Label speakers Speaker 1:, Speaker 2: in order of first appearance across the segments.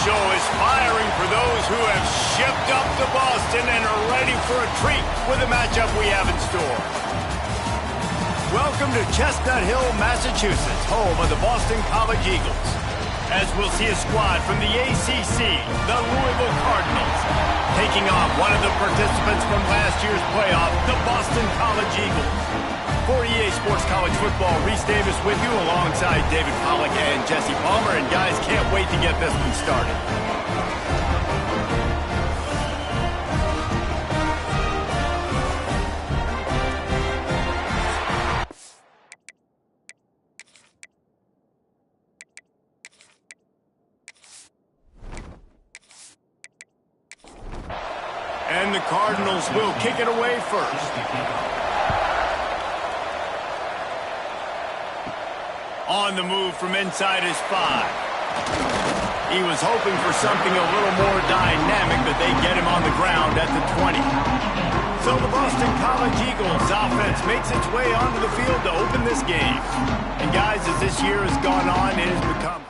Speaker 1: show is firing for those who have shipped up to Boston and are ready for a treat with the matchup we have in store. Welcome to Chestnut Hill, Massachusetts, home of the Boston College Eagles. As we'll see a squad from the ACC, the Louisville Cardinals, taking on one of the participants from last year's playoff, the Boston College Eagles. For EA Sports College Football, Reese Davis with you alongside David Pollack and Jesse Palmer. And guys, can't wait to get this one started. And the Cardinals will kick it away first. On the move from inside his 5. He was hoping for something a little more dynamic, but they get him on the ground at the 20. So the Boston College Eagles offense makes its way onto the field to open this game. And guys, as this year has gone on, it has become...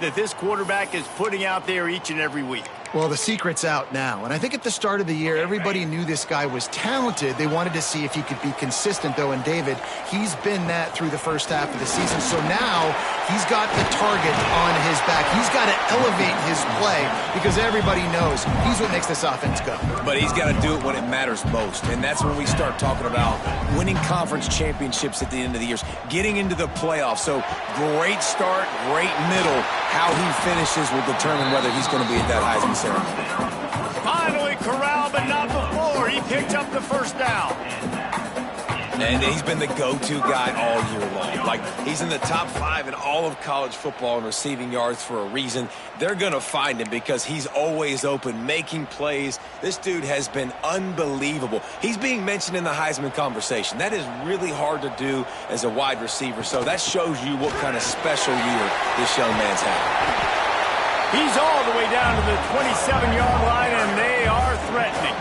Speaker 1: that this quarterback is putting out there each and every week.
Speaker 2: Well, the secret's out now, and I think at the start of the year, everybody knew this guy was talented. They wanted to see if he could be consistent, though, and David, he's been that through the first half of the season. So now he's got the target on his back. He's got to elevate his play because everybody knows he's what makes this offense go.
Speaker 3: But he's got to do it when it matters most, and that's when we start talking about winning conference championships at the end of the year, getting into the playoffs. So great start, great middle. How he finishes will determine whether he's going to be at that Heisman ceremony.
Speaker 1: Finally corralled, but not before. He picked up the first down.
Speaker 3: And he's been the go-to guy all year long. Like, he's in the top 5 in all of college football in receiving yards for a reason. They're going to find him because he's always open, making plays. This dude has been unbelievable. He's being mentioned in the Heisman conversation. That is really hard to do as a wide receiver. So that shows you what kind of special year this young man's had.
Speaker 1: He's all the way down to the 27-yard line, and they are threatening.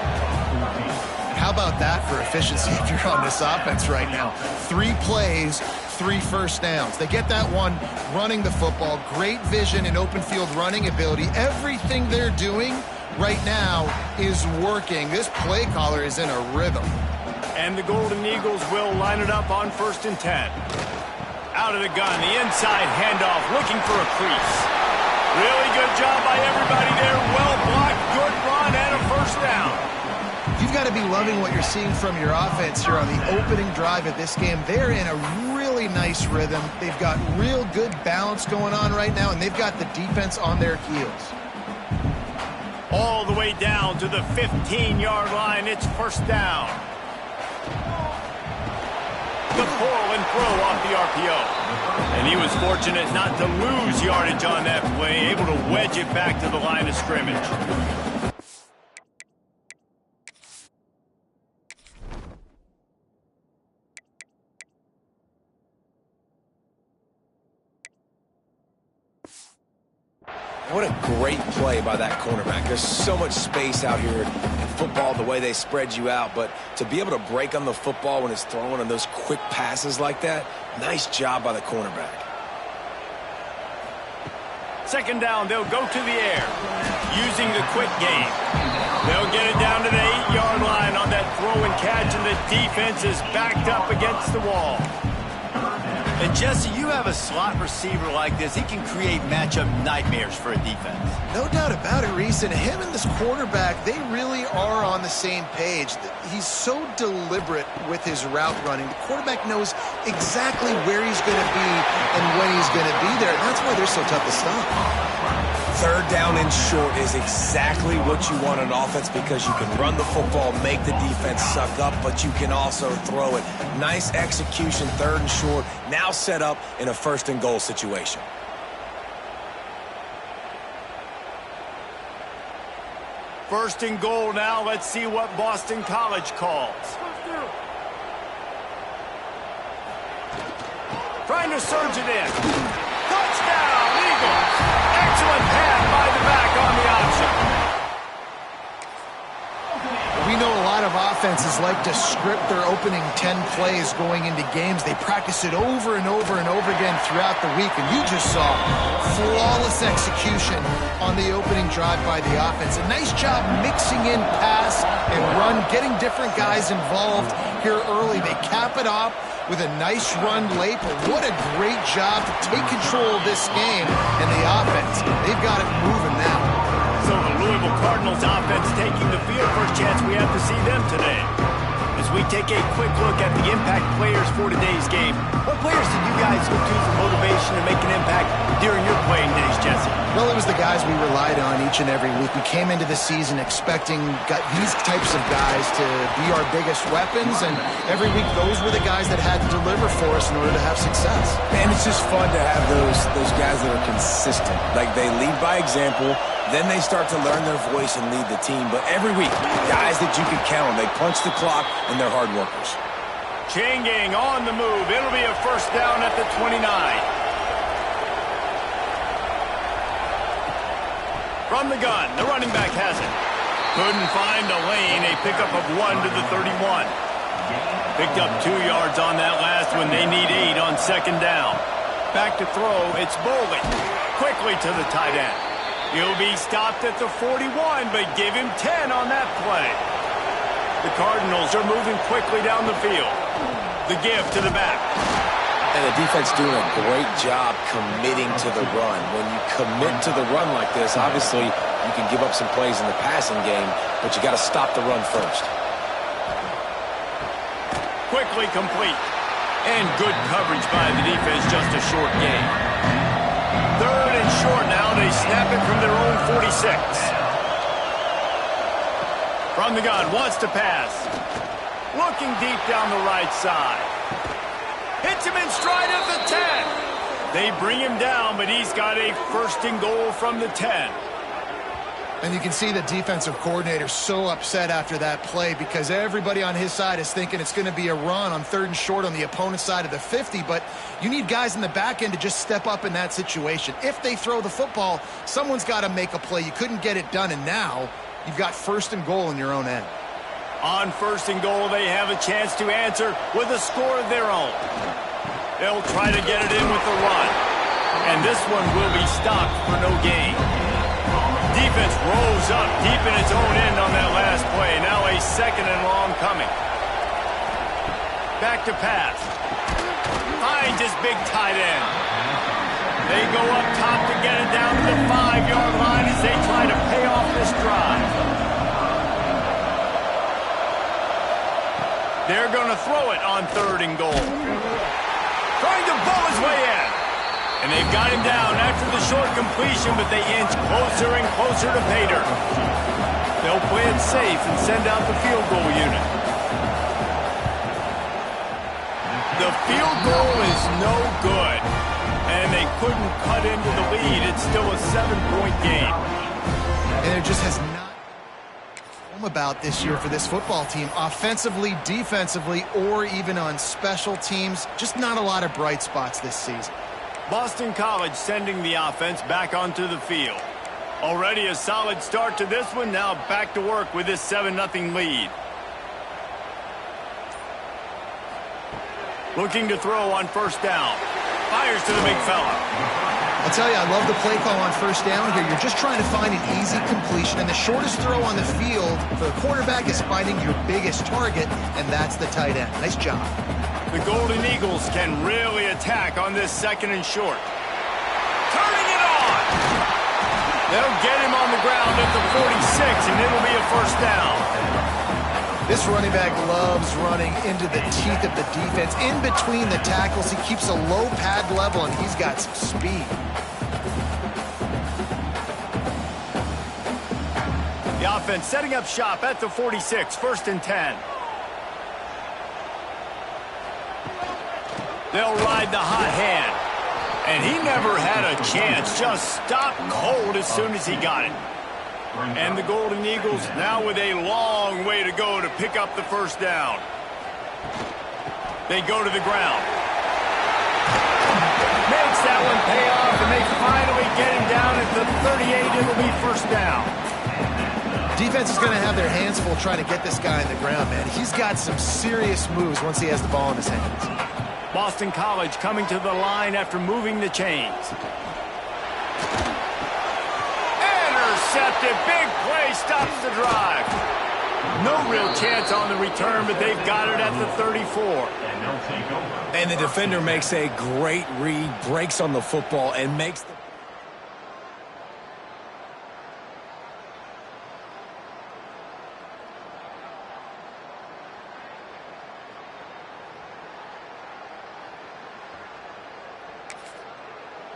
Speaker 2: How about that for efficiency if you're on this offense right now? 3 plays, 3 first downs. They get that one running the football. Great vision and open field running ability. Everything they're doing right now is working. This play caller is in a rhythm.
Speaker 1: And the Golden Eagles will line it up on 1st and 10. Out of the gun, the inside handoff, looking for a crease. Really good job by everybody there. Well blocked, good run, and a first down.
Speaker 2: You've got to be loving what you're seeing from your offense here on the opening drive of this game. They're in a really really nice rhythm. They've got real good balance going on right now, and they've got the defense on their heels.
Speaker 1: All the way down to the 15-yard line. It's first down. The pull and throw off the RPO. And he was fortunate not to lose yardage on that play, able to wedge it back to the line of scrimmage.
Speaker 3: What a great play by that cornerback. There's so much space out here in football, the way they spread you out. But to be able to break on the football when it's thrown on those quick passes like that, nice job by the cornerback.
Speaker 1: Second down, they'll go to the air using the quick game. They'll get it down to the 8-yard line on that throw and catch, and the defense is backed up against the wall.
Speaker 4: And Jesse, you have a slot receiver like this, he can create matchup nightmares for a defense.
Speaker 2: No doubt about it, Reese. And him and this quarterback, they really are on the same page. He's so deliberate with his route running. The quarterback knows exactly where he's going to be and when he's going to be there. And that's why they're so tough to stop.
Speaker 3: Third down and short is exactly what you want on offense because you can run the football, make the defense suck up, but you can also throw it. Nice execution, third and short, now set up in a first and goal situation.
Speaker 1: First and goal now. Let's see what Boston College calls. Trying to surge it in. Touchdown, Eagles. Excellent pass by the back on the option.
Speaker 2: We know a lot of offenses like to script their opening 10 plays going into games. They practice it over and over and over again throughout the week, and you just saw flawless execution on the opening drive by the offense. A nice job mixing in pass and run, getting different guys involved here early. They cap it off with a nice run late, but what a great job to take control of this game and the offense. They've got it moving now.
Speaker 1: So the Louisville Cardinals offense taking the field. First chance we have to see them today. As we take a quick look at the impact players for today's game, what players did you guys look to for motivation to make an impact during your playing days, Jesse?
Speaker 2: Well, it was the guys we relied on each and every week. We came into the season expecting these types of guys to be our biggest weapons, and every week those were the guys that had to deliver for us in order to have success.
Speaker 3: And it's just fun to have those guys that are consistent. Like they lead by example, then they start to learn their voice and lead the team. But every week, guys that you can count on, they punch the clock and they're hard workers.
Speaker 1: Chain gang on the move. It'll be a first down at the 29. From the gun, the running back has it. Couldn't find a lane. A pickup of 1 to the 31. Picked up 2 yards on that last one. They need 8 on second down. Back to throw. It's Bowling. Quickly to the tight end. He'll be stopped at the 41, but give him 10 on that play. The Cardinals are moving quickly down the field. The give to the back.
Speaker 3: And the defense doing a great job committing to the run. When you commit to the run like this, obviously you can give up some plays in the passing game, but you got to stop the run first.
Speaker 1: Quickly complete. And good coverage by the defense, just a short gain. Third and short now. They snap it from their own 46. From the gun, wants to pass. Looking deep down the right side. Hits him in stride at the 10. They bring him down, but he's got a first and goal from the 10.
Speaker 2: And you can see the defensive coordinator so upset after that play because everybody on his side is thinking it's going to be a run on third and short on the opponent's side of the 50, but you need guys in the back end to just step up in that situation. If they throw the football, someone's got to make a play. You couldn't get it done, and now you've got first and goal in your own end.
Speaker 1: On first and goal, they have a chance to answer with a score of their own. They'll try to get it in with the run. And this one will be stopped for no gain. Defense rolls up deep in its own end on that last play. Now a second and long coming. Back to pass. Finds his big tight end. They go up top to get it down to the 5-yard line as they try to pay off this drive. They're going to throw it on third and goal. trying to bowl his way in. And they've got him down after the short completion, but they inch closer and closer to pay dirt. They'll play it safe and send out the field goal unit. The field goal is no good, and they couldn't cut into the lead. It's still a 7-point game.
Speaker 2: And there just has not been about this year for this football team, offensively, defensively, or even on special teams. Just not a lot of bright spots this season.
Speaker 1: Boston College sending the offense back onto the field. Already a solid start to this one. Now back to work with this 7-0 lead. Looking to throw on first down. Fires to the big fella.
Speaker 2: I'll tell you, I love the play call on first down here. You're just trying to find an easy completion, and the shortest throw on the field for the quarterback is finding your biggest target, and that's the tight end. Nice job.
Speaker 1: The Golden Eagles can really attack on this 2nd and short. Turning it on! They'll get him on the ground at the 46, and it'll be a first down.
Speaker 2: This running back loves running into the teeth of the defense. In between the tackles, he keeps a low pad level, and he's got some speed.
Speaker 1: The offense setting up shop at the 46, 1st and 10. They'll ride the hot hand. And he never had a chance. Just stopped cold as soon as he got it. And the Golden Eagles now with a long way to go to pick up the first down. They go to the ground. Makes that one pay off, and they finally get him down at the 38. It'll be first down.
Speaker 2: Defense is going to have their hands full trying to get this guy on the ground, man. He's got some serious moves once he has the ball in his hands.
Speaker 1: Boston College coming to the line after moving the chains. Intercepted. Big play stops the drive. No real chance on the return, but they've got it at the 34.
Speaker 3: And the defender makes a great read, breaks on the football, and makes the...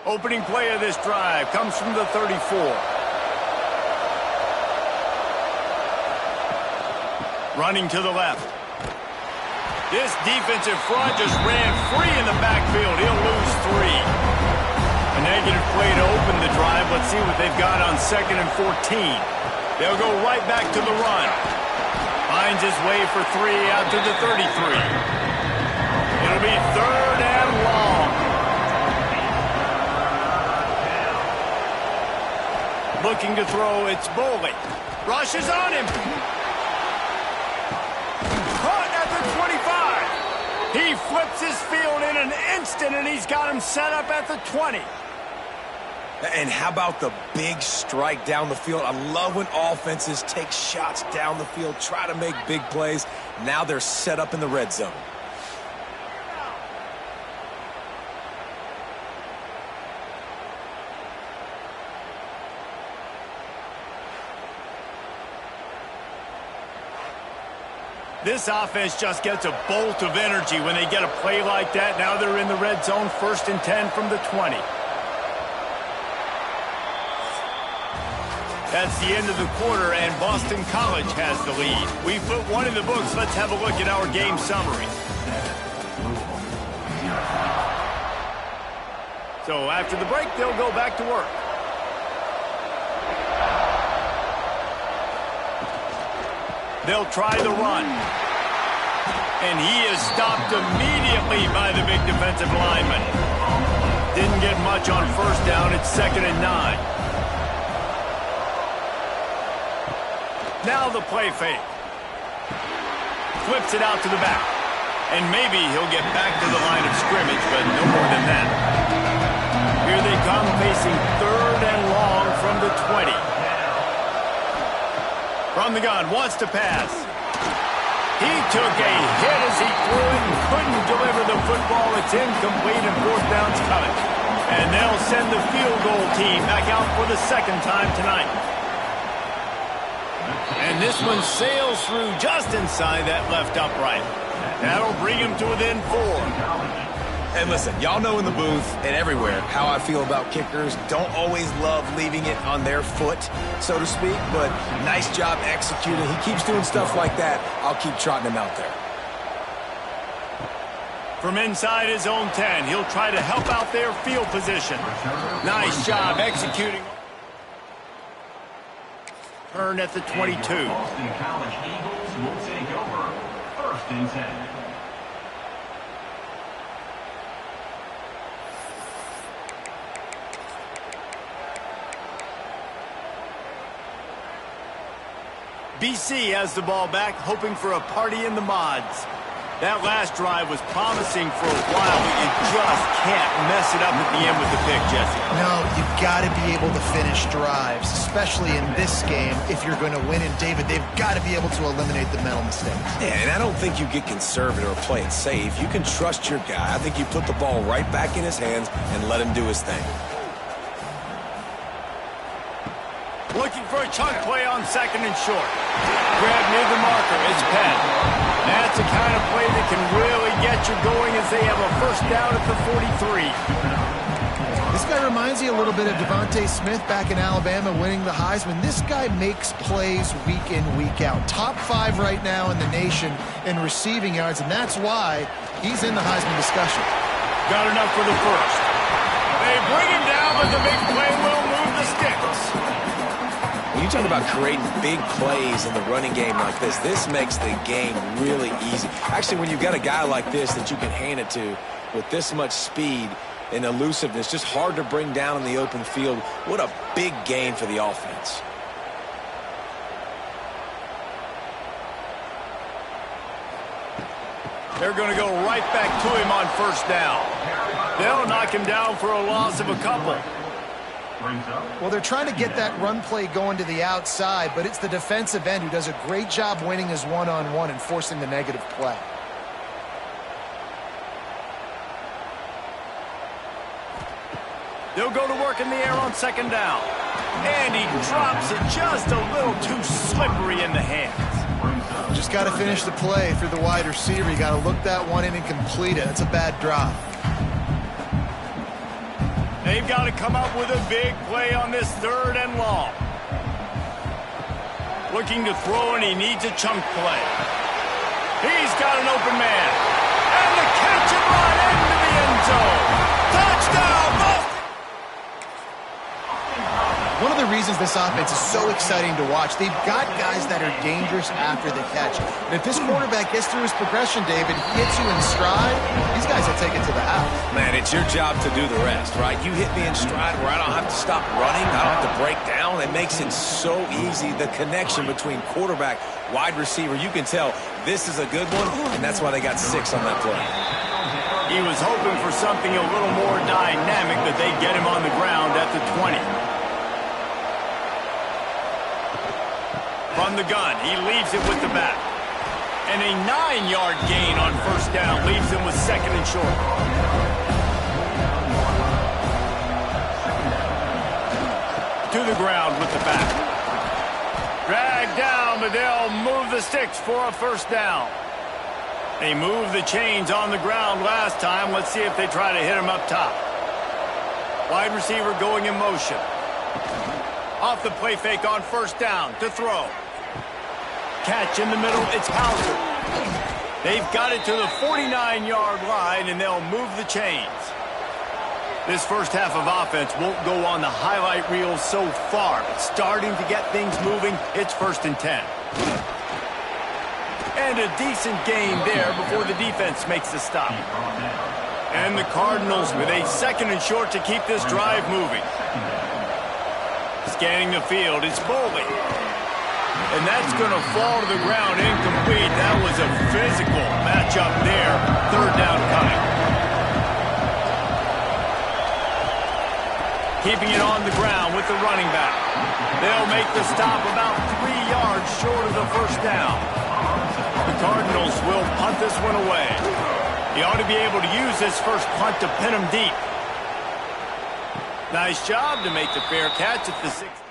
Speaker 1: Opening play of this drive comes from the 34. Running to the left. This defensive front just ran free in the backfield. He'll lose 3. A negative play to open the drive. Let's see what they've got on 2nd and 14. They'll go right back to the run. Finds his way for 3 out to the 33. It'll be 3rd and long. Looking to throw, it's Boley. Rushes on him. Caught at the 25. He flips his field in an instant, and he's got him set up at the 20.
Speaker 3: And how about the big strike down the field? I love when offenses take shots down the field, try to make big plays. Now they're set up in the red zone.
Speaker 1: This offense just gets a bolt of energy when they get a play like that. Now they're in the red zone, 1st and 10 from the 20. That's the end of the quarter, and Boston College has the lead. We put one in the books. Let's have a look at our game summary. So after the break, they'll go back to work. They'll try the run. And he is stopped immediately by the big defensive lineman. Didn't get much on first down. It's 2nd and 9. Now the play fake. Flips it out to the back. And maybe he'll get back to the line of scrimmage, but no more than that. Here they come, facing 3rd and long from the 20. From the gun, wants to pass. He took a hit as he threw it and couldn't deliver the football. It's incomplete and 4th down's coming. And they'll send the field goal team back out for the 2nd time tonight. And this one sails through just inside that left upright. That'll bring him to within 4.
Speaker 3: And listen, y'all know in the booth and everywhere how I feel about kickers. Don't always love leaving it on their foot, so to speak, but nice job executing. He keeps doing stuff like that. I'll keep trotting him out there.
Speaker 1: From inside his own 10, he'll try to help out their field position. Nice job executing. Turn at the 22.
Speaker 5: Boston College Eagles will take over 1st and 10.
Speaker 1: BC has the ball back, hoping for a party in the mods. That last drive was promising for a while, but you just can't mess it up at the end with the pick, Jesse.
Speaker 2: No, you've got to be able to finish drives, especially in this game if you're going to win. And, David, they've got to be able to eliminate the mental mistakes.
Speaker 3: Yeah, and I don't think you get conservative or play it safe. You can trust your guy. I think you put the ball right back in his hands and let him do his thing.
Speaker 1: Looking for a chunk play on 2nd and short. Grab near the marker. It's Penn. That's the kind of play that can really get you going as they have a 1st down at the 43.
Speaker 2: This guy reminds you a little bit of Devontae Smith back in Alabama winning the Heisman. This guy makes plays week in, week out. Top 5 right now in the nation in receiving yards, and that's why he's in the Heisman discussion.
Speaker 1: Got enough for the 1st. They bring him down, but the big play will move the sticks.
Speaker 3: When you talk about creating big plays in the running game like this makes the game really easy. Actually, when you've got a guy like this that you can hand it to with this much speed and elusiveness, just hard to bring down in the open field, what a big gain for the offense.
Speaker 1: They're going to go right back to him on 1st down. They'll knock him down for a loss of a couple.
Speaker 2: Well, they're trying to get that run play going to the outside, but it's the defensive end who does a great job winning his one-on-one and forcing the negative play.
Speaker 1: They'll go to work in the air on 2nd down. And he drops it just a little too slippery in the hands.
Speaker 2: Just got to finish the play through the wide receiver. You got to look that one in and complete it. It's a bad drop.
Speaker 1: They've got to come up with a big play on this 3rd and long. Looking to throw, and he needs a chunk play. He's got an open man. And the catch and run into the end zone. Touchdown, Boston!
Speaker 2: One of the reasons this offense is so exciting to watch, they've got guys that are dangerous after the catch. And if this quarterback gets through his progression, David, hits you in stride, these guys will take it to the house.
Speaker 3: Man, it's your job to do the rest, right? You hit me in stride where I don't have to stop running. I don't have to break down. It makes it so easy. The connection between quarterback, wide receiver, you can tell this is a good one, and that's why they got 6 on that play.
Speaker 1: He was hoping for something a little more dynamic, but they get him on the ground at the 20. From the gun, he leaves it with the back. And a 9-yard gain on 1st down leaves him with 2nd and short. To the ground with the back. Dragged down, but they'll move the sticks for a 1st down. They moved the chains on the ground last time. Let's see if they try to hit him up top. Wide receiver going in motion. Off the play fake on 1st down to throw. Catch in the middle, it's Hauser. They've got it to the 49-yard line, and they'll move the chains. This 1st half of offense won't go on the highlight reel so far, but starting to get things moving, it's 1st and 10. And a decent gain there before the defense makes the stop. And the Cardinals with a 2nd and short to keep this drive moving. Scanning the field, it's Boley. And that's going to fall to the ground incomplete. That was a physical matchup there. 3rd down coming. Keeping it on the ground with the running back. They'll make the stop about 3 yards short of the 1st down. The Cardinals will punt this one away. He ought to be able to use this 1st punt to pin him deep. Nice job to make the fair catch at the 6th.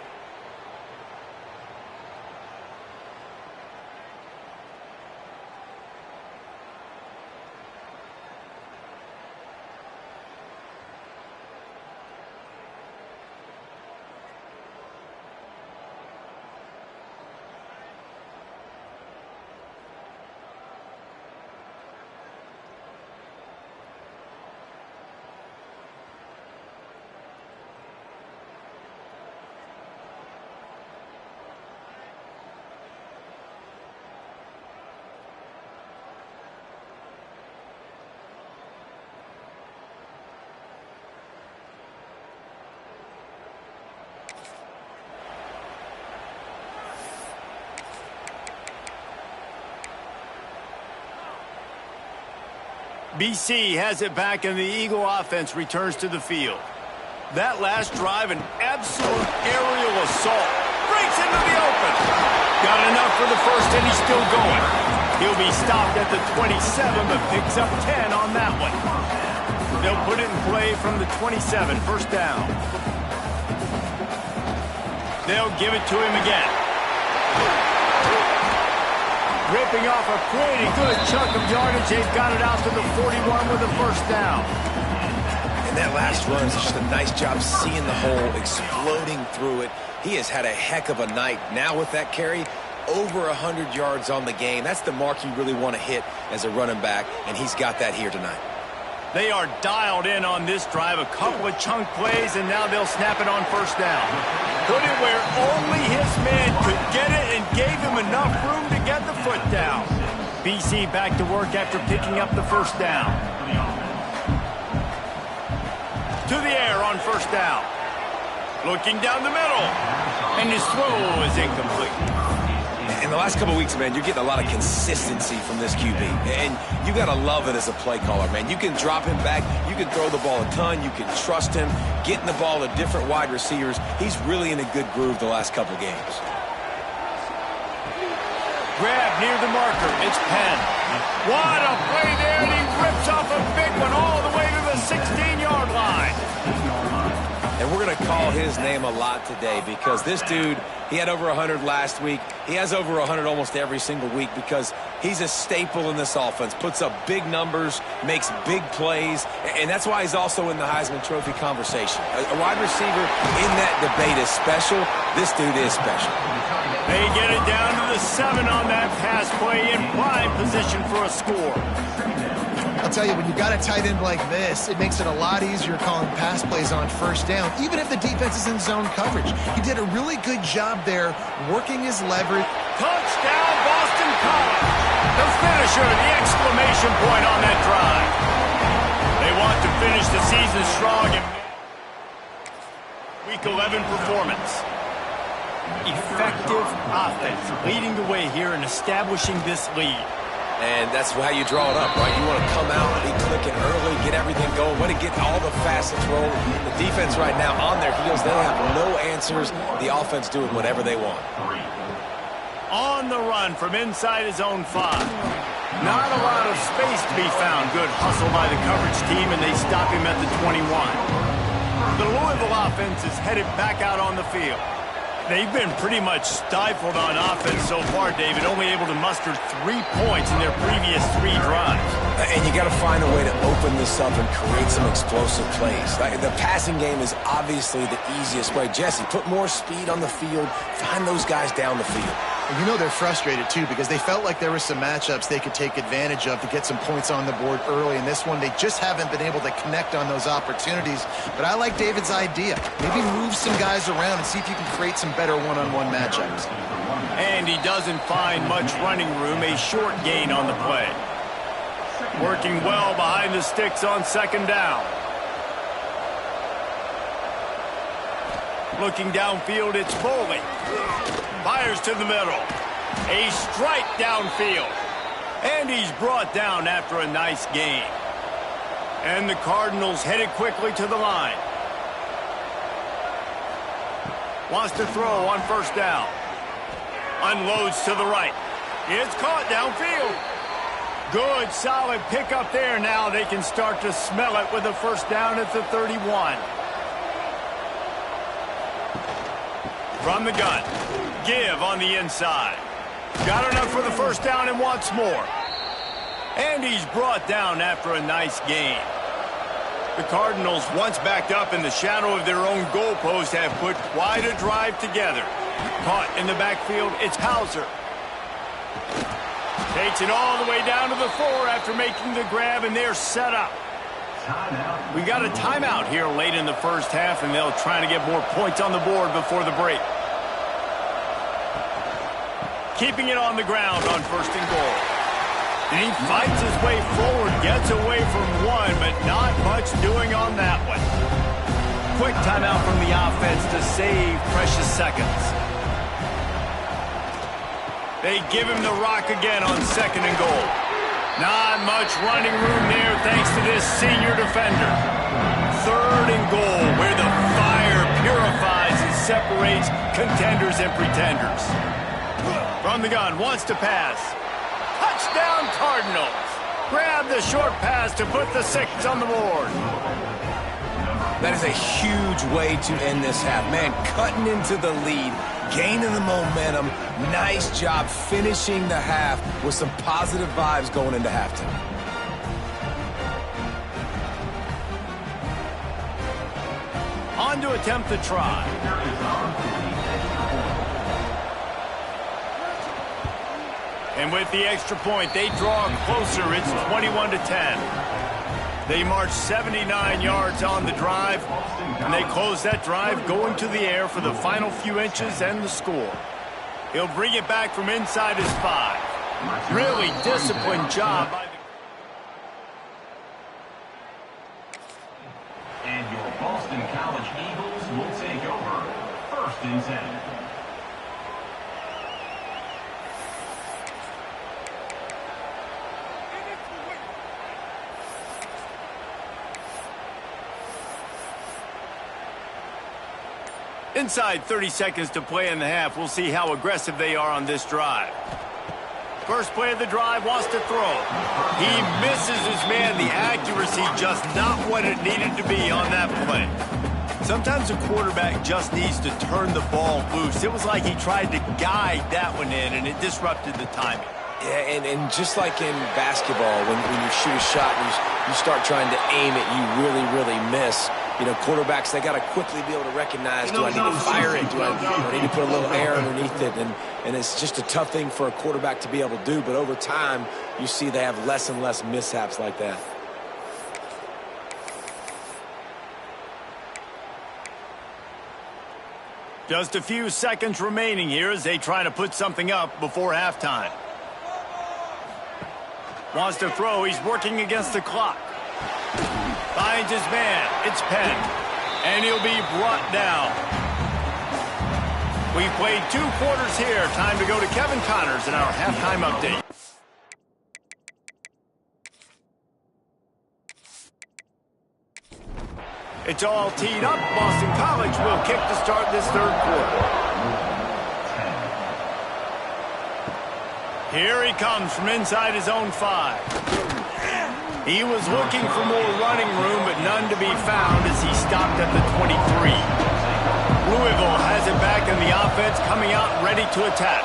Speaker 1: BC has it back, and the Eagle offense returns to the field. That last drive, an absolute aerial assault. Breaks into the open. Got enough for the first, and he's still going. He'll be stopped at the 27, but picks up 10 on that one. They'll put it in play from the 27, first down. They'll give it to him again. Ripping off a pretty good chunk of yardage. They've got it out to the 41 with a first down.
Speaker 3: And that last run is just a nice job seeing the hole, exploding through it. He has had a heck of a night. Now with that carry, over 100 yards on the game. That's the mark you really want to hit as a running back, and he's got that here tonight.
Speaker 1: They are dialed in on this drive. A couple of chunk plays, and now they'll snap it on first down. Put it where only his man could get it and gave him enough room to get the foot down. BC back to work after picking up the first down. To the air on first down. Looking down the middle. And his throw is incomplete.
Speaker 3: In the last couple of weeks, man, you're getting a lot of consistency from this QB. And you got to love it as a play caller, man. You can drop him back. You can throw the ball a ton. You can trust him. Getting the ball to different wide receivers. He's really in a good groove the last couple games.
Speaker 1: Grab near the marker. It's Penn. What a play there, and he rips off a big one all the way to the 16-yard line.
Speaker 3: And we're going to call his name a lot today because this dude, he had over 100 last week. He has over 100 almost every single week because he's a staple in this offense. Puts up big numbers, makes big plays, and that's why he's also in the Heisman Trophy conversation. A wide receiver in that debate is special. This dude is special.
Speaker 1: They get it down to the 7 on that pass play in prime position for a score.
Speaker 2: I'll tell you, when you've got a tight end like this, it makes it a lot easier calling pass plays on first down, even if the defense is in zone coverage. He did a really good job there, working his leverage.
Speaker 1: Touchdown, Boston College. The finisher, the exclamation point on that drive. They want to finish the season strong in Week 11 performance. Effective offense leading the way here and establishing this lead.
Speaker 3: And that's how you draw it up, right? You want to come out, be clicking early, get everything going, want to get all the facets rolling. The defense right now on their heels, they have no answers. The offense doing whatever they want.
Speaker 1: On the run from inside his own 5. Not a lot of space to be found. Good hustle by the coverage team, and they stop him at the 21. The Louisville offense is headed back out on the field. They've been pretty much stifled on offense so far, David, only able to muster 3 points in their previous 3 drives.
Speaker 3: And you got to find a way to open this up and create some explosive plays. The passing game is obviously the easiest way. Jesse, put more speed on the field, find those guys down the field.
Speaker 2: And you know they're frustrated, too, because they felt like there were some matchups they could take advantage of to get some points on the board early. In this one, they just haven't been able to connect on those opportunities. But I like David's idea. Maybe move some guys around and see if you can create some better one-on-one matchups.
Speaker 1: And he doesn't find much running room, a short gain on the play. Working well behind the sticks on second down. Looking downfield, it's Foley. Fires to the middle. A strike downfield. And he's brought down after a nice gain. And the Cardinals headed quickly to the line. Wants to throw on first down. Unloads to the right. It's caught downfield. Good, solid pickup there. Now they can start to smell it with a first down at the 31. From the gun. Give on the inside. Got enough for the first down and wants more. And he's brought down after a nice gain. The Cardinals, once backed up in the shadow of their own goalpost, have put quite a drive together. Caught in the backfield, it's Hauser. Takes it all the way down to the 4 after making the grab, and they're set up. We got a timeout here late in the first half, and they'll try to get more points on the board before the break. Keeping it on the ground on first and goal. And he fights his way forward, gets away from one, but not much doing on that one. Quick timeout from the offense to save precious seconds. They give him the rock again on second and goal. Not much running room there thanks to this senior defender. 3rd and goal, where the fire purifies and separates contenders and pretenders. From the gun, wants to pass. Touchdown Cardinals. Grab the short pass to put the 6 on the board.
Speaker 3: That is a huge way to end this half. Man, cutting into the lead, gaining the momentum. Nice job finishing the half with some positive vibes going into halftime.
Speaker 1: On to attempt the try. And with the extra point, they draw closer. It's 21-10. They march 79 yards on the drive, and they close that drive going to the air for the final few inches and the score. He'll bring it back from inside his 5. Really disciplined job by the...
Speaker 5: And your Boston College Eagles will take over 1st and 10.
Speaker 1: Inside 30 seconds to play in the half. We'll see how aggressive they are on this drive. First play of the drive, wants to throw. He misses his man. The accuracy just not what it needed to be on that play. Sometimes a quarterback just needs to turn the ball loose. It was like he tried to guide that one in, and it disrupted the timing.
Speaker 3: Yeah, and just like in basketball, when you shoot a shot and you start trying to aim it, you really miss. You know, quarterbacks, they got to quickly be able to recognize, do I need to fire it? Do I need to put a little air underneath it? And it's just a tough thing for a quarterback to be able to do. But over time, you see they have less and less mishaps like that.
Speaker 1: Just a few seconds remaining here as they try to put something up before halftime. Wants to throw. He's working against the clock. Finds his man. It's Penn. And he'll be brought down. We've played 2 quarters here. Time to go to Kevin Connors in our halftime update. It's all teed up. Boston College will kick to start this 3rd quarter. Here he comes from inside his own 5. He was looking for more running room, but none to be found as he stopped at the 23. Louisville has it back in the offense, coming out ready to attack.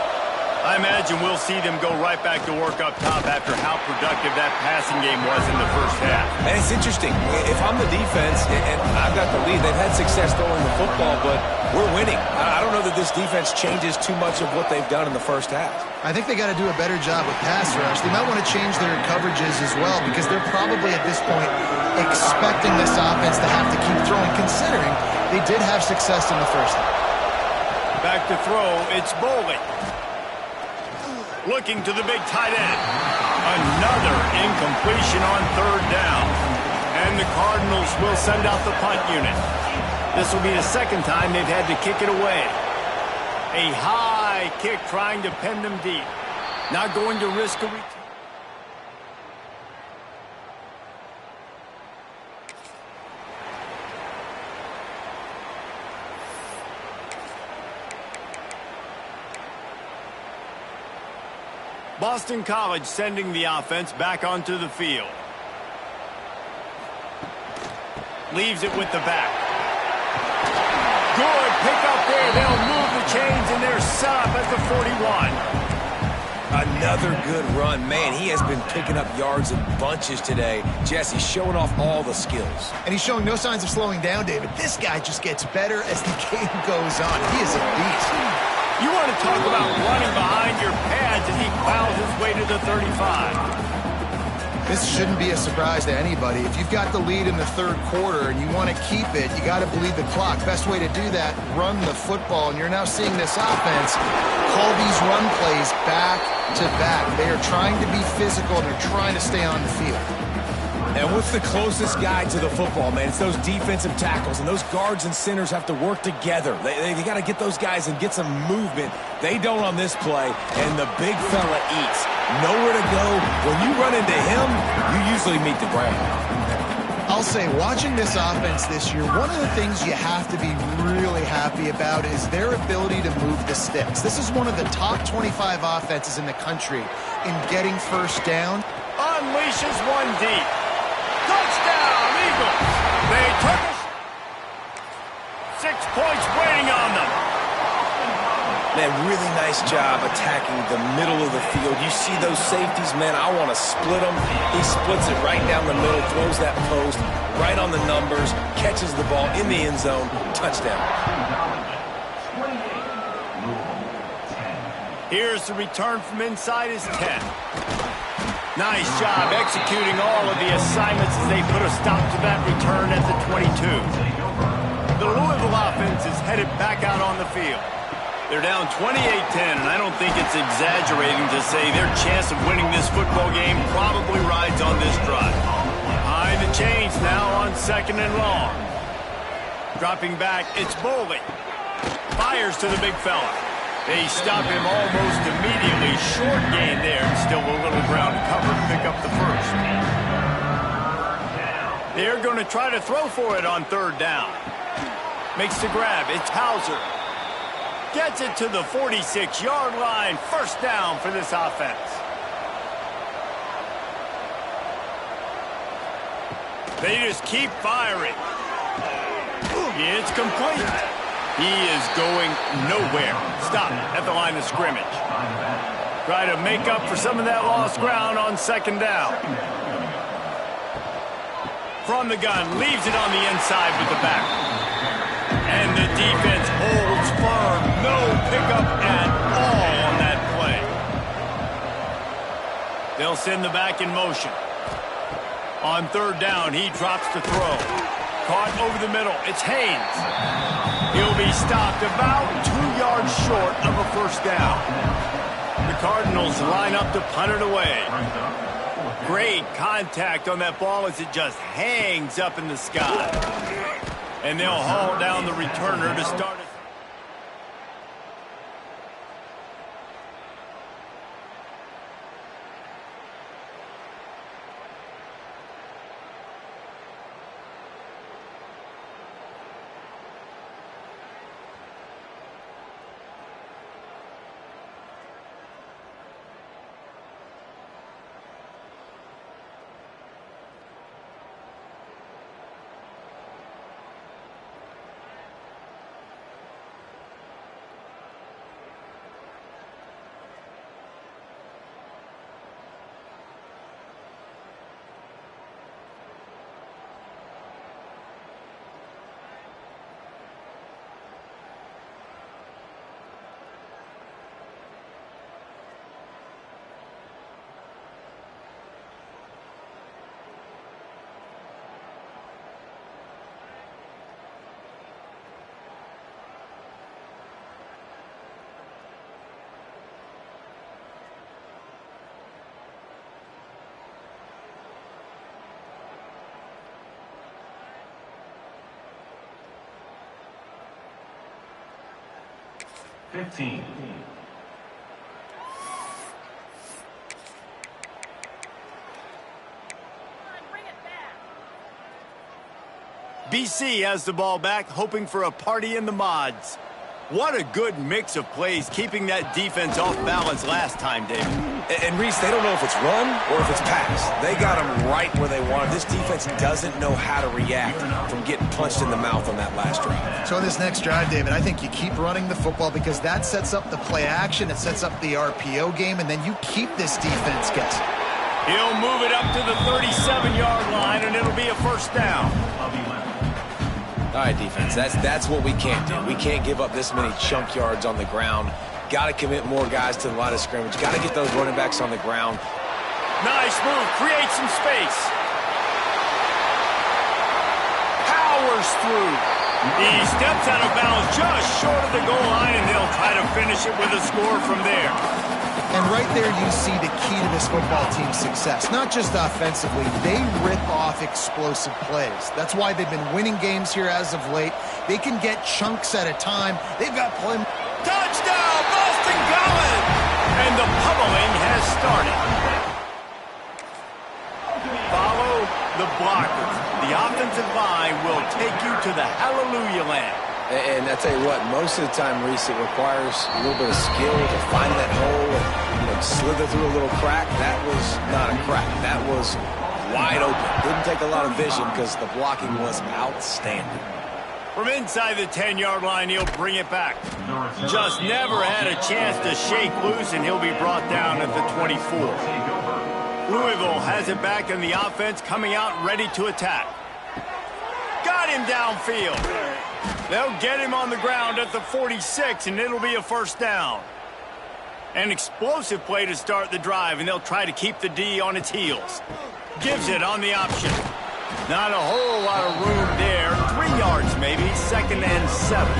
Speaker 1: I imagine we'll see them go right back to work up top after how productive that passing game was in the first half.
Speaker 3: And it's interesting. If I'm the defense and I've got the lead, they've had success throwing the football, but we're winning. I don't know that this defense changes too much of what they've done in the first half.
Speaker 2: I think they got to do a better job with pass rush. They might want to change their coverages as well because they're probably at this point expecting this offense to have to keep throwing, considering they did have success in the first half.
Speaker 1: Back to throw, it's Bowling. Looking to the big tight end. Another incompletion on 3rd down. And the Cardinals will send out the punt unit. This will be the 2nd time they've had to kick it away. A high kick trying to pin them deep. Not going to risk a return. Boston College sending the offense back onto the field. Leaves it with the back. Good pick up there. They'll move the chains, and they're set up at the 41.
Speaker 3: Another good run. Man, he has been picking up yards in bunches today. Jesse showing off all the skills.
Speaker 2: And he's showing no signs of slowing down, David. This guy just gets better as the game goes on. He is a beast.
Speaker 1: You want to talk about running behind your pads as he plows his way to the 35.
Speaker 2: This shouldn't be a surprise to anybody. If you've got the lead in the 3rd quarter and you want to keep it, you got to bleed the clock. Best way to do that, run the football. And you're now seeing this offense call these run plays back to back. They are trying to be physical and they're trying to stay on the field.
Speaker 3: And what's the closest guy to the football, man? It's those defensive tackles, and those guards and centers have to work together. They got to get those guys and get some movement. They don't on this play, and the big fella eats. Nowhere to go. When you run into him, you usually meet the ground.
Speaker 2: I'll say, watching this offense this year, one of the things you have to be really happy about is their ability to move the sticks. This is one of the top 25 offenses in the country in getting first down.
Speaker 1: Unleashes one deep. Touchdown, Eagles! They took us. 6 points waiting on them.
Speaker 3: Man, really nice job attacking the middle of the field. You see those safeties, man, I want to split them. He splits it right down the middle, throws that post, right on the numbers, catches the ball in the end zone, touchdown.
Speaker 1: Here's the return from inside his 10. Nice job executing all of the assignments as they put a stop to that return at the 22. The Louisville offense is headed back out on the field. They're down 28-10, and I don't think it's exaggerating to say their chance of winning this football game probably rides on this drive. Behind the chains now on 2nd and long. Dropping back, it's Bowley. Fires to the big fella. They stop him almost immediately. Short gain there, and still a little ground cover to pick up the first. They're going to try to throw for it on 3rd down. Makes the grab. It's Hauser. Gets it to the 46-yard line. First down for this offense. They just keep firing. It's complete. He is going nowhere. Stop at the line of scrimmage. Try to make up for some of that lost ground on 2nd down. From the gun, leaves it on the inside with the back. And the defense holds firm. No pickup at all on that play. They'll send the back in motion. On 3rd down, he drops to throw. Caught over the middle. It's Haynes. He'll be stopped about 2 yards short of a first down. The Cardinals line up to punt it away. Great contact on that ball as it just hangs up in the sky. And they'll haul down the returner to start it. BC has the ball back, hoping for a party in the mods. What a good mix of plays, keeping that defense off balance last time, David.
Speaker 3: And Reese, they don't know if it's run or if it's pass. They got them right where they want. This defense doesn't know how to react from getting punched in the mouth on that last drive.
Speaker 2: So in this next drive, David, I think you keep running the football because that sets up the play action, it sets up the RPO game, and then you keep this defense guessing.
Speaker 1: He'll move it up to the 37-yard line, and it'll be a first down.
Speaker 3: All right, defense, that's what we can't do. We can't give up this many chunk yards on the ground. Got to commit more guys to the line of scrimmage. Got to get those running backs on the ground.
Speaker 1: Nice move. Create some space. Powers through. He steps out of bounds just short of the goal line, and they'll try to finish it with a score from there.
Speaker 2: And right there you see the key to this football team's success. Not just offensively, they rip off explosive plays. That's why they've been winning games here as of late. They can get chunks at a time. They've got play.
Speaker 1: Touchdown, Boston College! And the pummeling has started. Follow the blockers. The offensive line will take you to the hallelujah land.
Speaker 3: And I tell you what, most of the time, Reese, it requires a little bit of skill to find that hole and slither through a little crack. That was not a crack. That was wide open. Didn't take a lot of vision because the blocking was outstanding.
Speaker 1: From inside the 10-yard line, he'll bring it back. Just never had a chance to shake loose, and he'll be brought down at the 24. Louisville has it back in the offense, coming out ready to attack. Got him downfield. They'll get him on the ground at the 46, and it'll be a first down. An explosive play to start the drive, and they'll try to keep the D on its heels. Gives it on the option. Not a whole lot of room there. 3 yards maybe, 2nd and 7.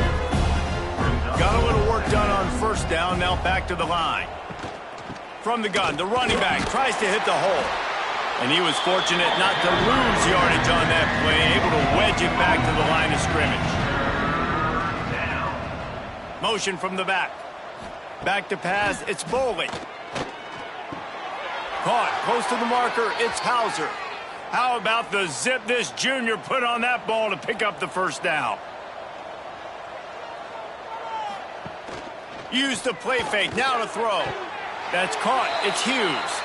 Speaker 1: Got a little work done on first down, now back to the line. From the gun, the running back tries to hit the hole. And he was fortunate not to lose yardage on that play, able to wedge it back to the line of scrimmage. Motion from the back. Back to pass, it's Bowling. Caught, close to the marker, it's Hauser. How about the zip this junior put on that ball to pick up the first down? Used the play fake, now to throw. That's caught, it's Hughes.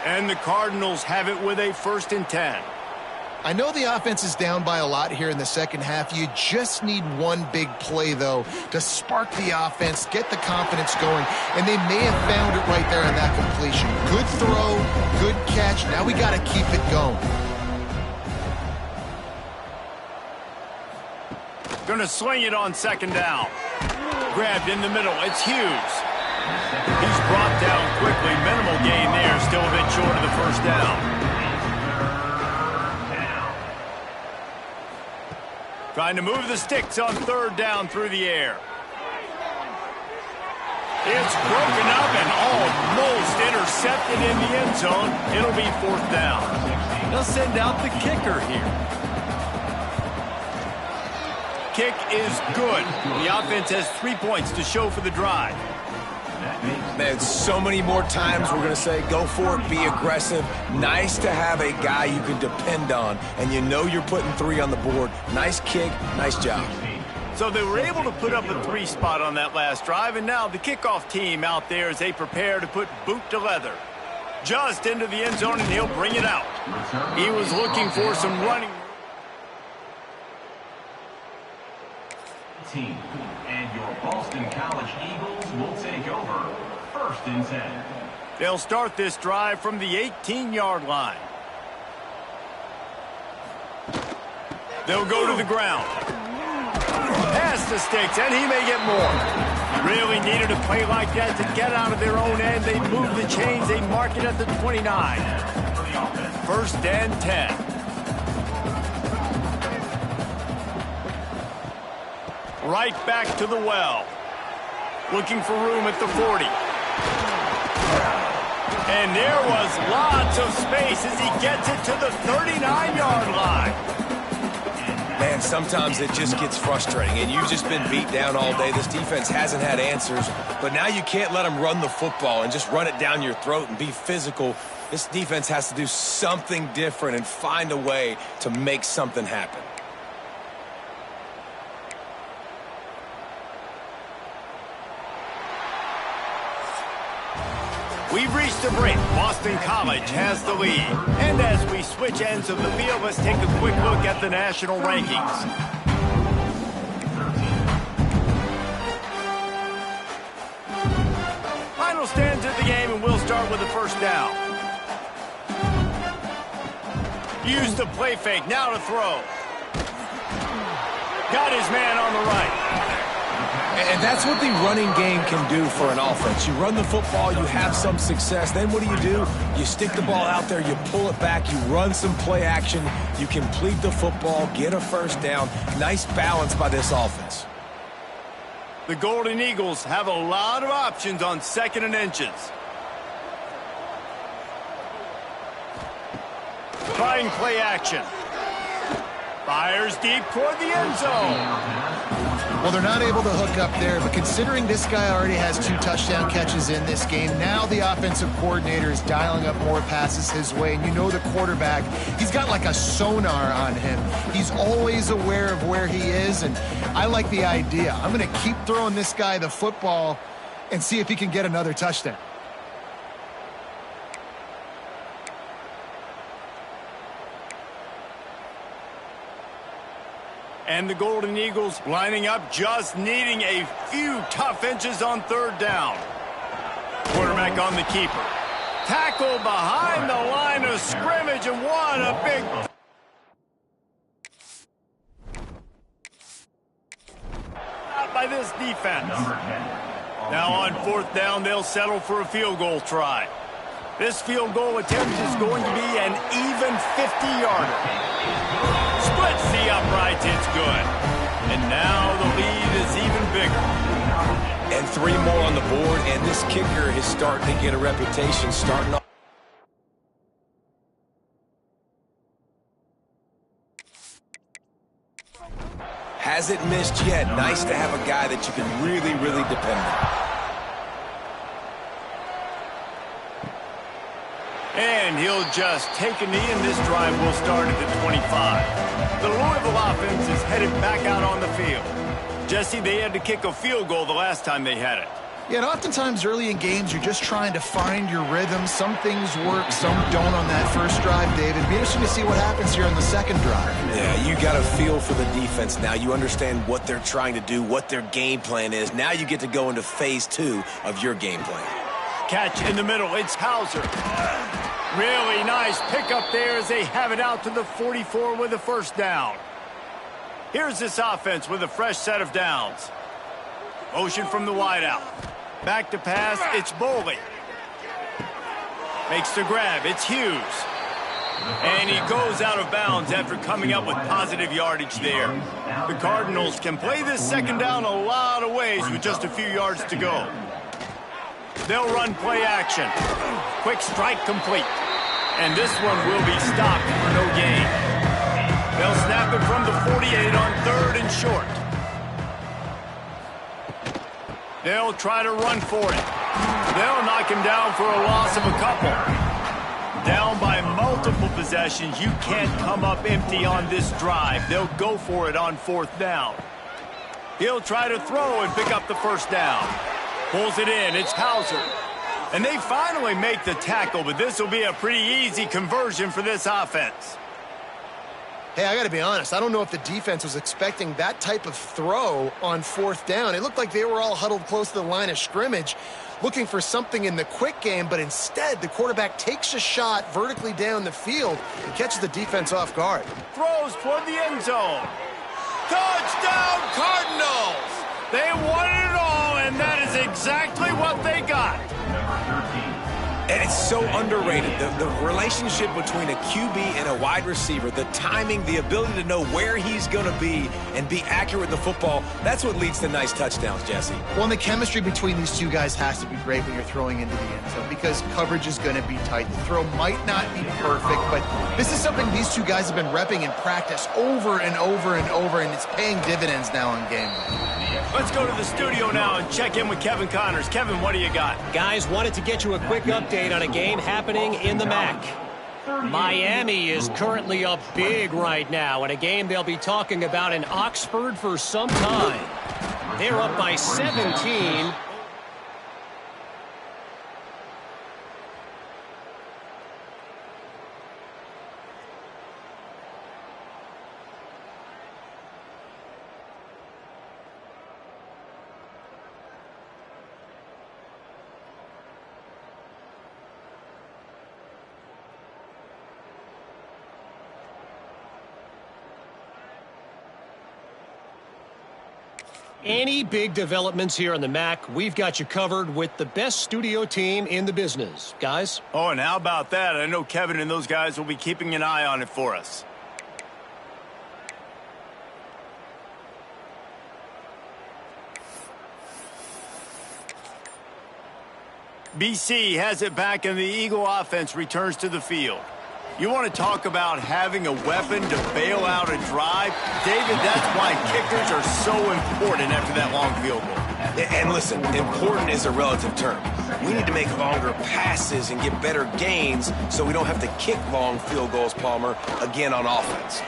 Speaker 1: And the Cardinals have it with a 1st and 10.
Speaker 2: I know the offense is down by a lot here in the second half. You just need one big play, though, to spark the offense, get the confidence going, and they may have found it right there on that completion. Good throw, good catch. Now we got to keep it going.
Speaker 1: Gonna swing it on 2nd down. Grabbed in the middle, it's Hughes. He's brought down quickly. Minimal gain there, still a bit short of the first down. Trying to move the sticks on 3rd down through the air. It's broken up and almost intercepted in the end zone. It'll be 4th down. They'll send out the kicker here. Kick is good. The offense has 3 points to show for the drive.
Speaker 3: Man, so many more times we're going to say, go for it, be aggressive. Nice to have a guy you can depend on, and you know you're putting 3 on the board. Nice kick, nice job.
Speaker 1: So they were able to put up a 3 spot on that last drive, and now the kickoff team out there as they prepare to put boot to leather. Just into the end zone, and he'll bring it out. He was looking for some running.
Speaker 5: Team, and your Boston College Eagles will take over 1st and 10.
Speaker 1: They'll start this drive from the 18-yard line. They'll go to the ground. Pass the sticks, and he may get more. Really needed a play like that to get out of their own end. They move the chains. They mark it at the 29. 1st and 10. Right back to the well. Looking for room at the 40. And there was lots of space as he gets it to the 39-yard line.
Speaker 3: Man, sometimes it just gets frustrating, and you've just been beat down all day. This defense hasn't had answers, but now you can't let them run the football and just run it down your throat and be physical. This defense has to do something different and find a way to make something happen.
Speaker 1: We've reached a break. Boston College has the lead. And as we switch ends of the field, let's take a quick look at the national rankings. Final stands of the game, and we'll start with the first down. Use the play fake, now to throw. Got his man on the right.
Speaker 3: And that's what the running game can do for an offense. You run the football, you have some success. Then what do? You stick the ball out there, you pull it back, you run some play action, you complete the football, get a first down. Nice balance by this offense.
Speaker 1: The Golden Eagles have a lot of options on 2nd and inches. Trying play action. Fires deep toward the end zone.
Speaker 2: Well, they're not able to hook up there, but considering this guy already has 2 touchdown catches in this game, now the offensive coordinator is dialing up more passes his way, and you know the quarterback, he's got like a sonar on him. He's always aware of where he is, and I like the idea. I'm going to keep throwing this guy the football and see if he can get another touchdown.
Speaker 1: And the Golden Eagles lining up, just needing a few tough inches on 3rd down. Quarterback on the keeper. Tackle behind the line of scrimmage, and what a big... by this defense. Now on 4th down, they'll settle for a field goal try. This field goal attempt is going to be an even 50-yarder. Splits the uprights, it's good. And now the lead is even bigger.
Speaker 3: And 3 more on the board, and this kicker is starting to get a reputation starting off. Hasn't missed yet. Nice to have a guy that you can really, really depend on.
Speaker 1: And he'll just take a knee, and this drive will start at the 25. The Louisville offense is headed back out on the field. Jesse, they had to kick a field goal the last time they had it.
Speaker 2: Yeah, and oftentimes early in games, you're just trying to find your rhythm. Some things work, some don't on that first drive, David. It'd be interesting to see what happens here on the 2nd drive.
Speaker 3: Yeah, you got a feel for the defense now. You understand what they're trying to do, what their game plan is. Now you get to go into phase 2 of your game plan.
Speaker 1: Catch in the middle. It's Hauser. Really nice pickup there as they have it out to the 44 with a 1st down. Here's this offense with a fresh set of downs. Motion from the wideout. Back to pass, it's Boley. Makes the grab, it's Hughes. And he goes out of bounds after coming up with positive yardage there. The Cardinals can play this 2nd down a lot of ways with just a few yards to go. They'll run play action. Quick strike complete. And this one will be stopped for no gain. They'll snap it from the 48 on 3rd and short. They'll try to run for it. They'll knock him down for a loss of a couple. Down by multiple possessions. You can't come up empty on this drive. They'll go for it on 4th down. He'll try to throw and pick up the 1st down. Pulls it in. It's Hauser. And they finally make the tackle, but this will be a pretty easy conversion for this offense.
Speaker 2: Hey, I got to be honest. I don't know if the defense was expecting that type of throw on 4th down. It looked like they were all huddled close to the line of scrimmage, looking for something in the quick game, but instead the quarterback takes a shot vertically down the field and catches the defense off guard.
Speaker 1: Throws toward the end zone. Touchdown, Cardinals! They wanted it all, and that is exactly what they got.
Speaker 3: And it's so underrated. The relationship between a QB and a wide receiver, the timing, the ability to know where he's going to be and be accurate with the football, that's what leads to nice touchdowns, Jesse.
Speaker 2: Well, and the chemistry between these two guys has to be great when you're throwing into the end zone because coverage is going to be tight. The throw might not be perfect, but this is something these two guys have been repping in practice over and over and over, and it's paying dividends now in game.
Speaker 1: Let's go to the studio now and check in with Kevin Connors. Kevin, what do you got?
Speaker 6: Guys, wanted to get you a quick update on a game happening in the MAC. Miami is currently up big right now in a game they'll be talking about in Oxford for some time. They're up by 17. Any big developments here in the MAC, we've got you covered with the best studio team in the business. Guys?
Speaker 1: Oh, and how about that? I know Kevin and those guys will be keeping an eye on it for us. BC has it back, and the Eagle offense returns to the field.
Speaker 4: You want to talk about having a weapon to bail out a drive? David, that's why kickers are so important after that long field goal.
Speaker 3: And listen, important is a relative term. We need to make longer passes and get better gains so we don't have to kick long field goals, Palmer, again on offense.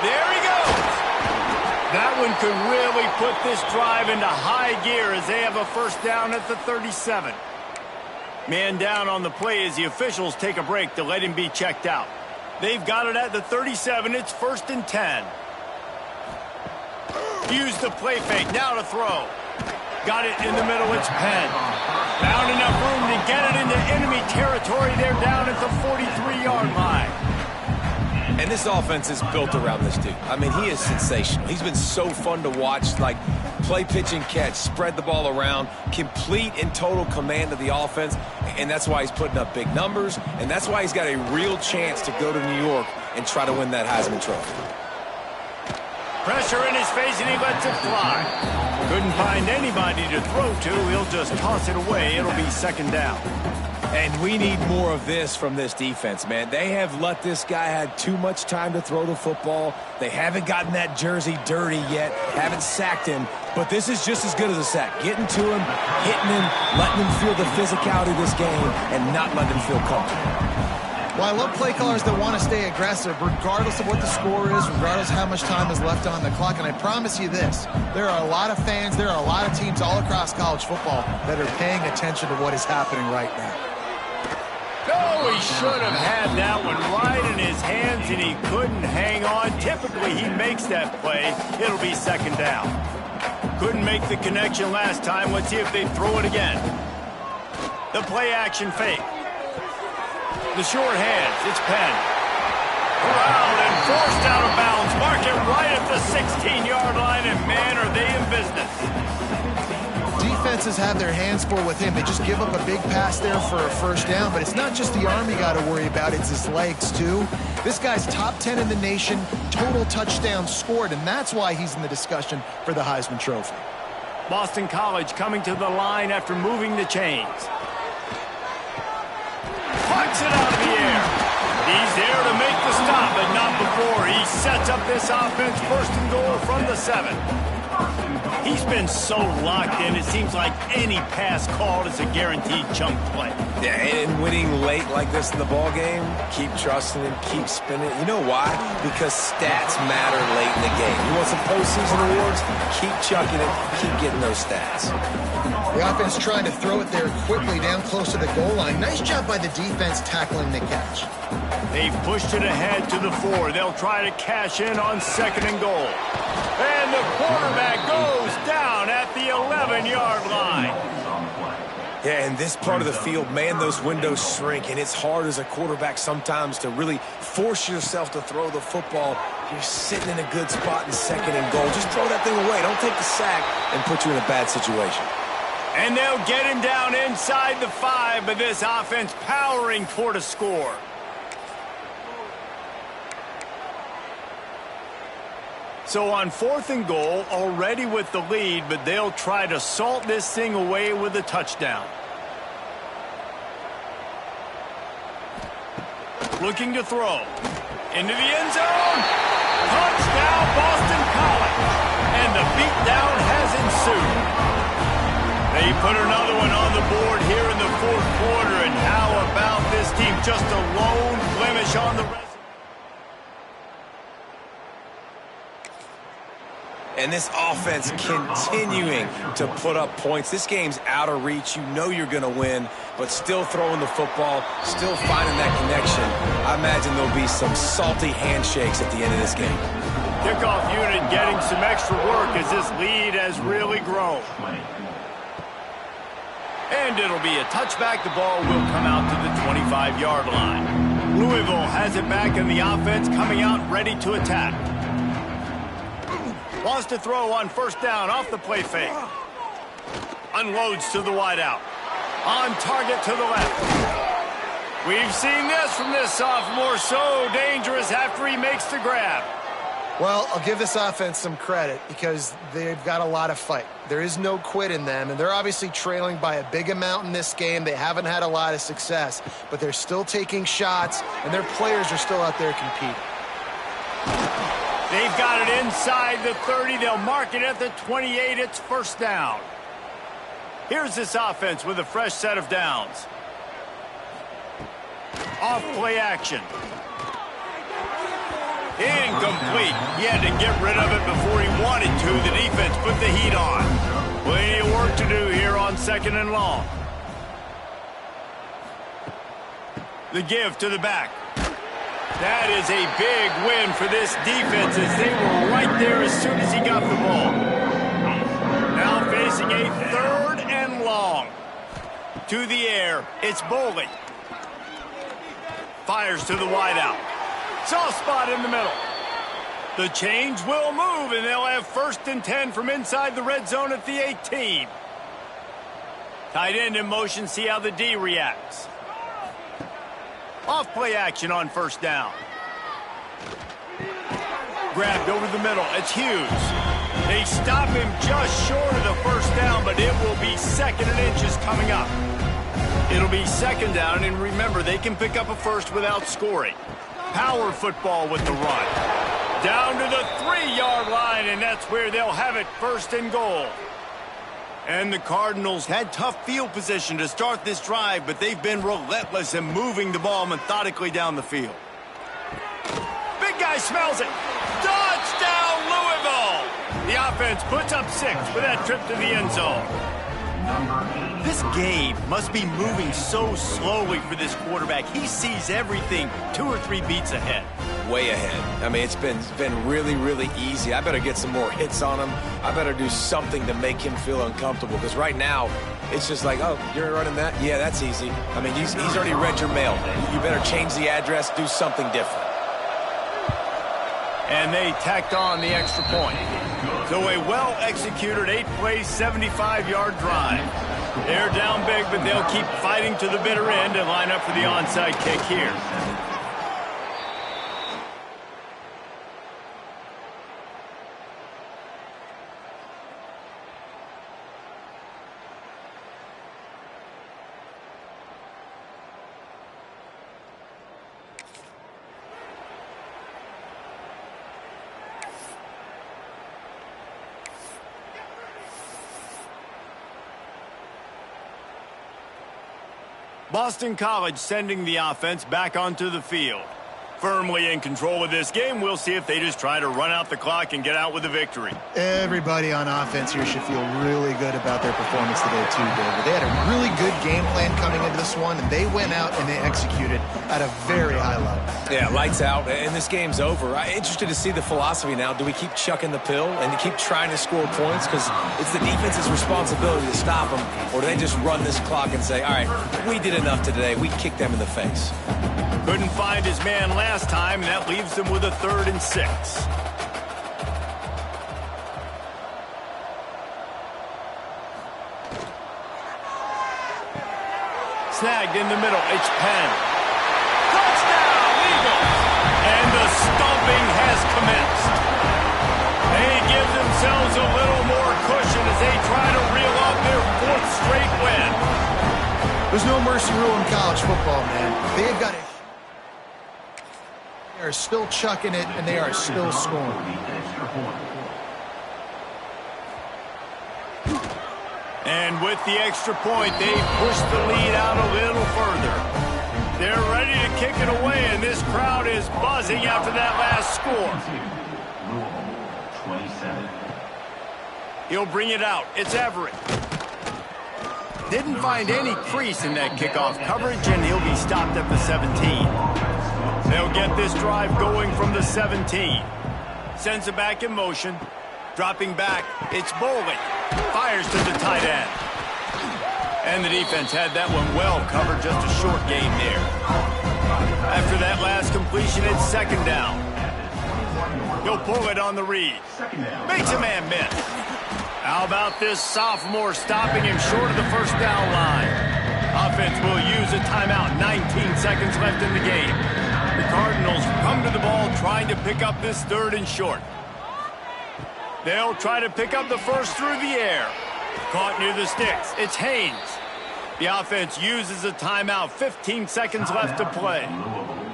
Speaker 4: There he goes. That one could really put this drive into high gear as they have a first down at the 37. Man down on the play as the officials take a break to let him be checked out. They've got it at the 37. It's 1st and 10. Use the play fake. Now to throw. Got it in the middle. It's Penn. Found enough room to get it into enemy territory. They're down at the 43-yard line.
Speaker 3: And this offense is built around this dude. I mean, he is sensational. He's been so fun to watch, like play, pitch, and catch, spread the ball around, complete and total command of the offense, and that's why he's putting up big numbers, and that's why he's got a real chance to go to New York and try to win that Heisman Trophy.
Speaker 4: Pressure in his face, and he lets it fly. Couldn't find anybody to throw to. He'll just toss it away. It'll be 2nd down.
Speaker 3: And we need more of this from this defense, man. They have let this guy have too much time to throw the football. They haven't gotten that jersey dirty yet, haven't sacked him, but this is just as good as a sack. Getting to him, hitting him, letting him feel the physicality of this game, and not letting him feel comfortable.
Speaker 2: Well, I love play callers that want to stay aggressive regardless of what the score is, regardless of how much time is left on the clock. And I promise you this, there are a lot of fans, there are a lot of teams all across college football that are paying attention to what is happening right now.
Speaker 4: Oh, he should have had that one right in his hands, and he couldn't hang on. Typically, he makes that play. It'll be 2nd down. Couldn't make the connection last time. Let's see if they throw it again. The play-action fake. The short hands. It's Penn. Corralled and forced out of bounds. Mark it right at the 16-yard line, and man, are they in business.
Speaker 2: Defenses have their hands full with him. They just give up a big pass there for a first down, but it's not just the arm you got to worry about, it's his legs too. This guy's top 10 in the nation, total touchdowns scored, and that's why he's in the discussion for the Heisman Trophy.
Speaker 4: Boston College coming to the line after moving the chains. Plucks it out of the air. He's there to make the stop, but not before. He sets up this offense 1st and goal from the 7. He's been so locked in, it seems like any pass called is a guaranteed chunk play.
Speaker 3: Yeah, and winning late like this in the ball game, keep trusting him, keep spinning. You know why? Because stats matter late in the game. You want some postseason awards? Keep chucking it, keep getting those stats.
Speaker 2: The offense trying to throw it there quickly down close to the goal line. Nice job by the defense tackling the catch.
Speaker 4: They've pushed it ahead to the 4. They'll try to cash in on 2nd and goal. And the quarterback goes down at the 11-yard line.
Speaker 3: Yeah, in this part of the field, man, those windows shrink, and it's hard as a quarterback sometimes to really force yourself to throw the football. You're sitting in a good spot in 2nd and goal. Just throw that thing away. Don't take the sack and put you in a bad situation.
Speaker 4: And they'll get him down inside the 5, but this offense powering toward a score. So on 4th and goal, already with the lead, but they'll try to salt this thing away with a touchdown. Looking to throw. Into the end zone. Touchdown, Boston College. And the beatdown has ensued. They put another one on the board here in the 4th quarter, and how about this team? Just a lone blemish on the resume.
Speaker 3: And this offense continuing to put up points. This game's out of reach. You know you're going to win, but still throwing the football, still finding that connection. I imagine there'll be some salty handshakes at the end of this game.
Speaker 4: Kickoff unit getting some extra work as this lead has really grown. And it'll be a touchback. The ball will come out to the 25-yard line. Louisville has it back in the offense, coming out ready to attack. Wants to throw on 1st down off the play fake. Unloads to the wideout. On target to the left. We've seen this from this sophomore. So dangerous after he makes the grab.
Speaker 2: Well, I'll give this offense some credit because they've got a lot of fight. There is no quit in them, and they're obviously trailing by a big amount in this game. They haven't had a lot of success, but they're still taking shots, and their players are still out there competing.
Speaker 4: They've got it inside the 30. They'll mark it at the 28. It's first down. Here's this offense with a fresh set of downs. Off play action. Incomplete. He had to get rid of it before he wanted to. The defense put the heat on. Plenty of work to do here on 2nd and long. The give to the back. That is a big win for this defense as they were right there as soon as he got the ball. Now facing a 3rd and long. To the air, it's Boley. Fires to the wideout. Soft spot in the middle. The change will move, and they'll have 1st and 10 from inside the red zone at the 18. Tight end in motion, see how the D reacts. Off play action on 1st down. Grabbed over the middle, it's Hughes. They stop him just short of the 1st down, but it will be 2nd and inches coming up. It'll be 2nd down, and remember, they can pick up a 1st without scoring. Power football with the run. Down to the 3-yard line, and that's where they'll have it 1st and goal. And the Cardinals had tough field position to start this drive, but they've been relentless in moving the ball methodically down the field. Big guy smells it. Touchdown, Louisville! The offense puts up 6 with that trip to the end zone. This game must be moving so slowly for this quarterback. He sees everything 2 or 3 beats ahead.
Speaker 3: Way ahead. I mean, it's been really, really easy. I better get some more hits on him. I better do something to make him feel uncomfortable because right now it's just like, oh, you're running that? Yeah, that's easy. I mean, he's already read your mail. You better change the address, do something different.
Speaker 4: And they tacked on the extra point. So a well-executed 8-play, 75-yard drive. They're down big, but they'll keep fighting to the bitter end and line up for the onside kick here. Boston College sending the offense back onto the field. Firmly in control of this game. We'll see if they just try to run out the clock and get out with a victory.
Speaker 2: Everybody on offense here should feel really good about their performance today too, David. They had a really good game plan coming into this one, and they went out and they executed at a very high level.
Speaker 3: Yeah, lights out, and this game's over. I'm interested to see the philosophy now. Do we keep chucking the pill and keep trying to score points because it's the defense's responsibility to stop them, or do they just run this clock and say, all right, we did enough today. We kicked them in the face.
Speaker 4: Couldn't find his man last time, and that leaves them with a 3rd and 6. Snagged in the middle. It's Penn. Touchdown, Eagles! And the stomping has commenced. They give themselves a little more cushion as they try to reel off their 4th straight win.
Speaker 2: There's no mercy rule in college football, man. They've got it. They are still chucking it, and they are still scoring.
Speaker 4: And with the extra point, they push the lead out a little further. They're ready to kick it away, and this crowd is buzzing after that last score. He'll bring it out. It's Everett. Didn't find any crease in that kickoff coverage, and he'll be stopped at the 17. They'll get this drive going from the 17. Sends it back in motion. Dropping back, it's Boley. Fires to the tight end. And the defense had that one well covered, just a short gain there. After that last completion, it's 2nd down. He'll pull it on the read. Makes a man miss. How about this sophomore stopping him short of the 1st down line? Offense will use a timeout. 19 seconds left in the game. The Cardinals come to the ball trying to pick up this 3rd and short. They'll try to pick up the first through the air. Caught near the sticks. It's Haynes. The offense uses a timeout. 15 seconds left to play.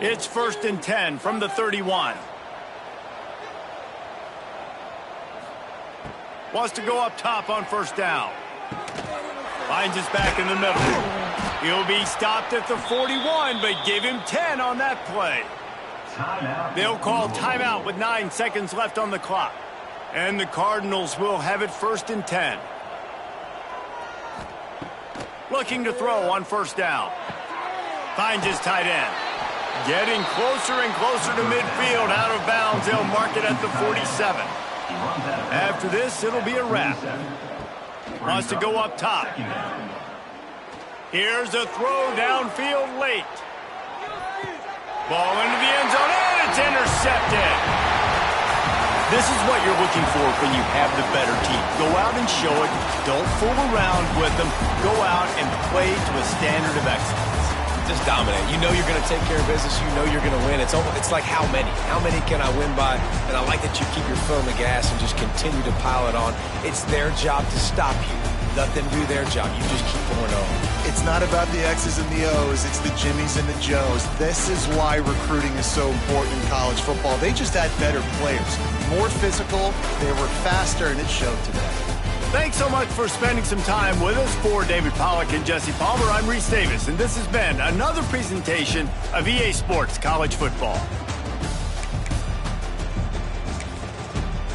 Speaker 4: It's 1st and 10 from the 31. Wants to go up top on 1st down. Finds his back in the middle. He'll be stopped at the 41, but give him 10 on that play. They'll call timeout with 9 seconds left on the clock. And the Cardinals will have it 1st and 10. Looking to throw on 1st down. Finds his tight end. Getting closer and closer to midfield. Out of bounds. They'll mark it at the 47. After this, it'll be a wrap. Wants to go up top. Here's a throw downfield late. Ball into the end zone, and it's intercepted. This is what you're looking for when you have the better team. Go out and show it. Don't fool around with them. Go out and play to a standard of excellence.
Speaker 3: Just dominate. You know you're going to take care of business. You know you're going to win. It's like how many? How many can I win by? And I like that you keep your foot on the gas and just continue to pile it on. It's their job to stop you. Let them do their job. You just keep going on.
Speaker 2: It's not about the X's and the O's. It's the Jimmies and the Joes. This is why recruiting is so important in college football. They just had better players. More physical. They were faster, and it showed today.
Speaker 4: Thanks so much for spending some time with us. For David Pollack and Jesse Palmer, I'm Reese Davis, and this has been another presentation of EA Sports College Football.